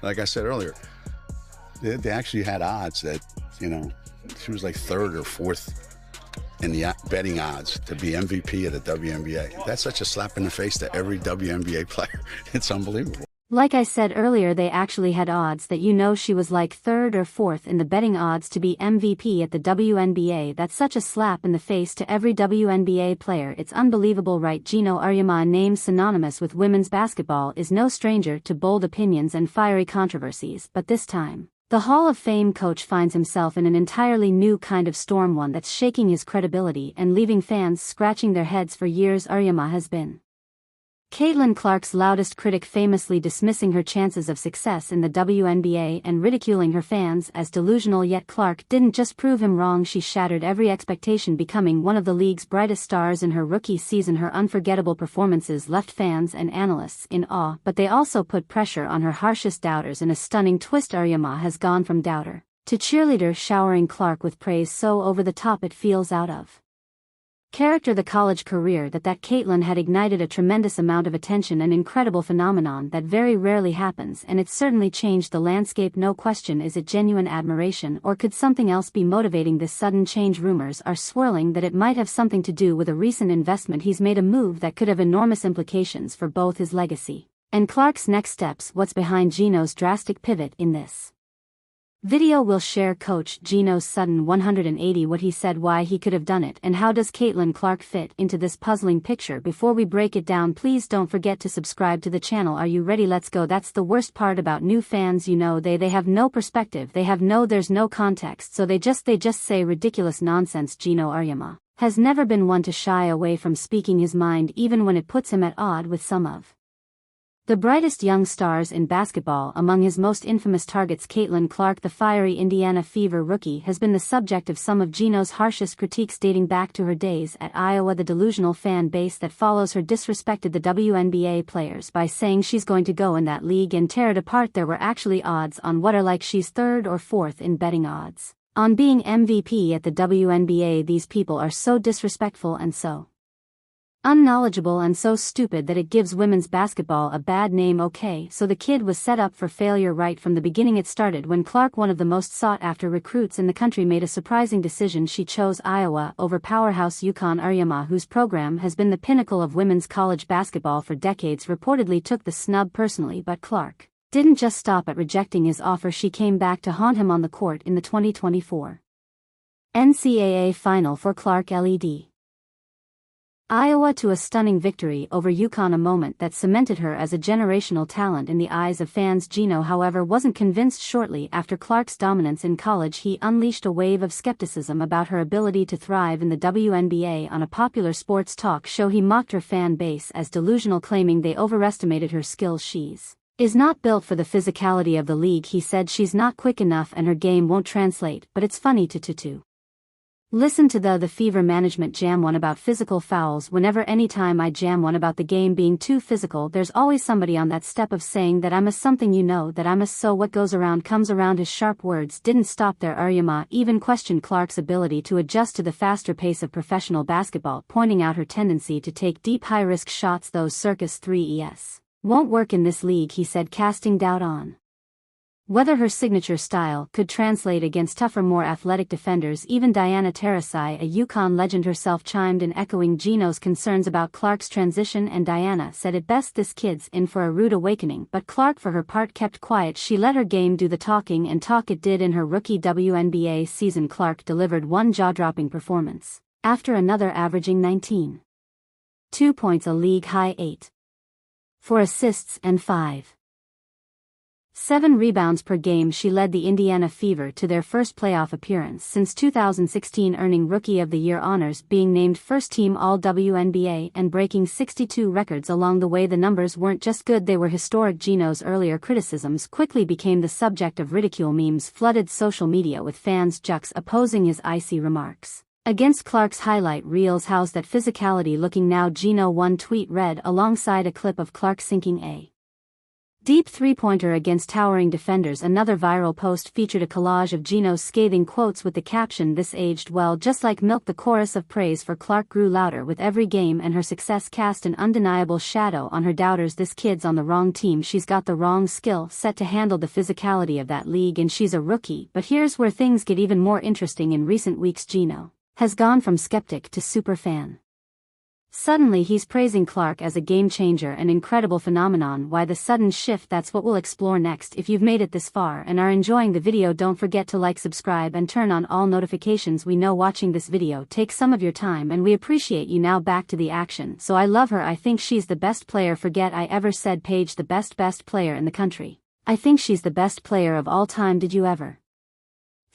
like I said earlier, they actually had odds that, she was like third or fourth in the betting odds to be MVP of the WNBA. That's such a slap in the face to every WNBA player. It's unbelievable. Like I said earlier, they actually had odds that she was like third or fourth in the betting odds to be MVP at the WNBA. That's such a slap in the face to every WNBA player. It's unbelievable, right? Geno Auriemma, a name synonymous with women's basketball, is no stranger to bold opinions and fiery controversies, but this time, the Hall of Fame coach finds himself in an entirely new kind of storm, one that's shaking his credibility and leaving fans scratching their heads for years. Auriemma has been Caitlin Clark's loudest critic, famously dismissing her chances of success in the WNBA and ridiculing her fans as delusional. Yet Clark didn't just prove him wrong, she shattered every expectation, becoming one of the league's brightest stars in her rookie season. Her unforgettable performances left fans and analysts in awe, but they also put pressure on her harshest doubters. In a stunning twist, Auriemma has gone from doubter to cheerleader, showering Clark with praise so over the top it feels out of character. The college career that Caitlin had ignited a tremendous amount of attention, an incredible phenomenon that very rarely happens, and it certainly changed the landscape, no question. Is it genuine admiration, or could something else be motivating this sudden change? Rumors are swirling that it might have something to do with a recent investment he's made, a move that could have enormous implications for both his legacy and Clark's next steps. What's behind Geno's drastic pivot? In this video we'll share Coach Geno's sudden 180, what he said, why he could have done it, and how does Caitlin Clark fit into this puzzling picture. Before we break it down, please don't forget to subscribe to the channel. Are you ready? Let's go. That's the worst part about new fans, they have no perspective, there's no context, so they just say ridiculous nonsense. Geno Auriemma has never been one to shy away from speaking his mind, even when it puts him at odds with some of the brightest young stars in basketball. Among his most infamous targets, Caitlin Clark, the fiery Indiana Fever rookie, has been the subject of some of Geno's harshest critiques dating back to her days at Iowa. The delusional fan base that follows her disrespected the WNBA players by saying she's going to go in that league and tear it apart. There were actually odds on what are like she's third or fourth in betting odds on being MVP at the WNBA. These people are so disrespectful and so unknowledgeable and so stupid that it gives women's basketball a bad name. Okay, so the kid was set up for failure right from the beginning. It started when Clark, one of the most sought-after recruits in the country, made a surprising decision. She chose Iowa over powerhouse UConn. Auriemma, whose program has been the pinnacle of women's college basketball for decades, reportedly took the snub personally, but Clark didn't just stop at rejecting his offer. She came back to haunt him on the court in the 2024 NCAA Final for Clark led Iowa to a stunning victory over UConn, a moment that cemented her as a generational talent in the eyes of fans. Geno, however, wasn't convinced. Shortly after Clark's dominance in college, he unleashed a wave of skepticism about her ability to thrive in the WNBA. On a popular sports talk show, he mocked her fan base as delusional, claiming they overestimated her skills. She's not built for the physicality of the league, he said. She's not quick enough and her game won't translate. But it's funny to listen to the Fever management jam one about physical fouls. Anytime I jam one about the game being too physical, there's always somebody on that step of saying that I'm a something, that I'm a so what goes around comes around. His sharp words didn't stop there. Auriemma even questioned Clark's ability to adjust to the faster pace of professional basketball, pointing out her tendency to take deep high-risk shots. Those circus 3Es won't work in this league, he said, casting doubt on whether her signature style could translate against tougher, more athletic defenders. Even Diana Taurasi, a UConn legend herself, chimed in, echoing Geno's concerns about Clark's transition, and Diana said it best, this kid's in for a rude awakening. But Clark, for her part, kept quiet. She let her game do the talking, and talk it did. In her rookie WNBA season, Clark delivered one jaw-dropping performance after another, averaging 19.2 points, a league-high 8.4 assists, and 5.7 rebounds per game. She led the Indiana Fever to their first playoff appearance since 2016, earning Rookie of the Year honors, being named first-team All-WNBA, and breaking 62 records along the way. The numbers weren't just good, they were historic. Geno's earlier criticisms quickly became the subject of ridicule. Memes flooded social media with fans juxtaposing his icy remarks against Clark's highlight reels. How's that physicality looking now? Geno, one tweet read alongside a clip of Clark sinking a Deep three-pointer against towering defenders. Another viral post featured a collage of Geno's scathing quotes with the caption, "This aged well just like milk." The chorus of praise for Clark grew louder with every game, and her success cast an undeniable shadow on her doubters. "This kid's on the wrong team. She's got the wrong skill set to handle the physicality of that league, and she's a rookie." But here's where things get even more interesting. In recent weeks, Geno has gone from skeptic to super fan. Suddenly he's praising Clark as a game-changer, an incredible phenomenon. Why the sudden shift? That's what we'll explore next. If you've made it this far and are enjoying the video, don't forget to like, subscribe, and turn on all notifications. We know watching this video takes some of your time, and we appreciate you. Now back to the action. So I love her. I think she's the best player. Forget I ever said Paige the best player in the country. I think she's the best player of all time. Did you ever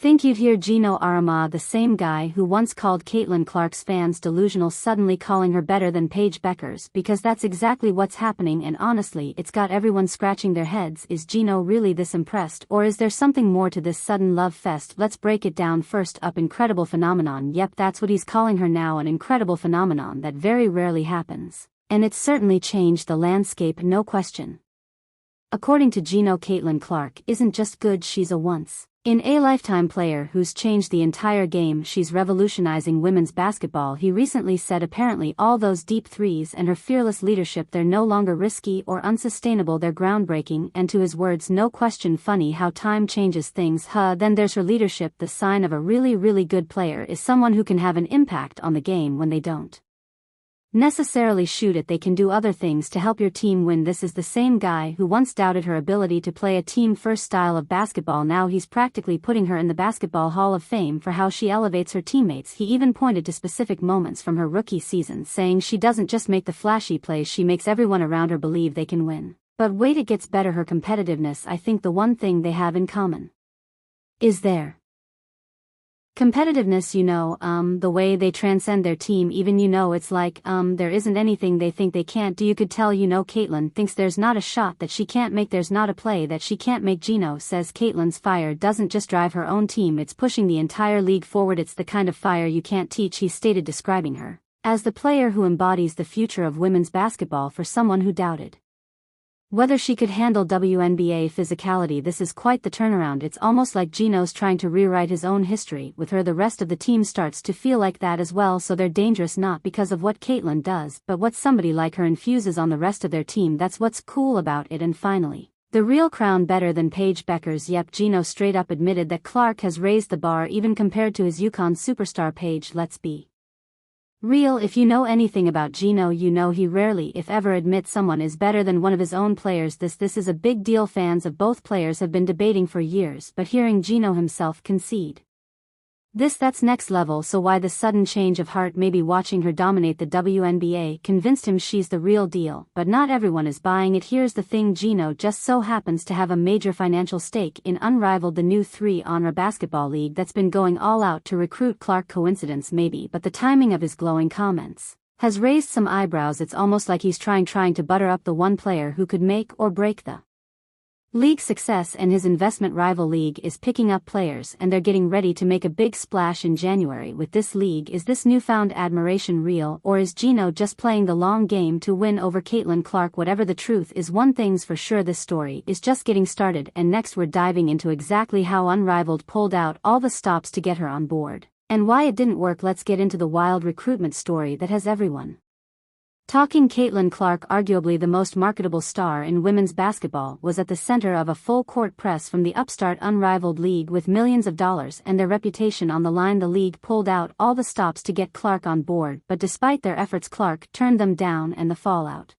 think you'd hear Geno Auriemma, the same guy who once called Caitlin Clark's fans delusional, suddenly calling her better than Paige Beckers? Because that's exactly what's happening, and honestly, it's got everyone scratching their heads. Is Geno really this impressed, or is there something more to this sudden love fest? Let's break it down. First up, incredible phenomenon. Yep, that's what he's calling her now, an incredible phenomenon that very rarely happens. And it's certainly changed the landscape, no question. According to Geno, Caitlin Clark isn't just good, she's a once-in-a-lifetime player who's changed the entire game. She's revolutionizing women's basketball, he recently said. Apparently all those deep threes and her fearless leadership, they're no longer risky or unsustainable, they're groundbreaking. And to his words, no question. Funny how time changes things, huh? Then there's her leadership. The sign of a really good player is someone who can have an impact on the game when they don't necessarily shoot it. They can do other things to help your team win. This is the same guy who once doubted her ability to play a team-first style of basketball. Now he's practically putting her in the Basketball Hall of Fame for how she elevates her teammates. He even pointed to specific moments from her rookie season, saying she doesn't just make the flashy plays, she makes everyone around her believe they can win. But wait, it gets better. Her competitiveness. I think the one thing they have in common is their competitiveness, the way they transcend their team. Even, it's like, there isn't anything they think they can't do. You could tell, Caitlin thinks there's not a shot that she can't make, there's not a play that she can't make. Geno says Caitlin's fire doesn't just drive her own team, it's pushing the entire league forward. It's the kind of fire you can't teach, he stated, describing her as the player who embodies the future of women's basketball. For someone who doubted whether she could handle WNBA physicality, this is quite the turnaround. It's almost like Geno's trying to rewrite his own history with her. The rest of the team starts to feel like that as well, so they're dangerous not because of what Caitlin does, but what somebody like her infuses on the rest of their team. That's what's cool about it. And finally, the real crown, better than Paige Beckers. Yep, Geno straight up admitted that Clark has raised the bar even compared to his UConn superstar Paige. Let's be real. If you know anything about Geno, he rarely, if ever, admits someone is better than one of his own players. This is a big deal. Fans of both players have been debating for years, but hearing Geno himself concede that's next level. So why the sudden change of heart? Maybe watching her dominate the WNBA convinced him she's the real deal, but not everyone is buying it. Here's the thing, Geno just so happens to have a major financial stake in Unrivaled, the new 3-on basketball league that's been going all out to recruit Clark. Coincidence? Maybe, but the timing of his glowing comments has raised some eyebrows. It's almost like he's trying to butter up the one player who could make or break the league's success, and his investment rival league is picking up players, and they're getting ready to make a big splash in January with this league. Is this newfound admiration real, or is Geno just playing the long game to win over Caitlin Clark? Whatever the truth is, one thing's for sure, this story is just getting started, and next we're diving into exactly how Unrivaled pulled out all the stops to get her on board, and why it didn't work. Let's get into the wild recruitment story that has everyone talking. Caitlin Clark, arguably the most marketable star in women's basketball, was at the center of a full-court press from the upstart Unrivaled league with millions of dollars and their reputation on the line. The league pulled out all the stops to get Clark on board, but despite their efforts, Clark turned them down, and the fallout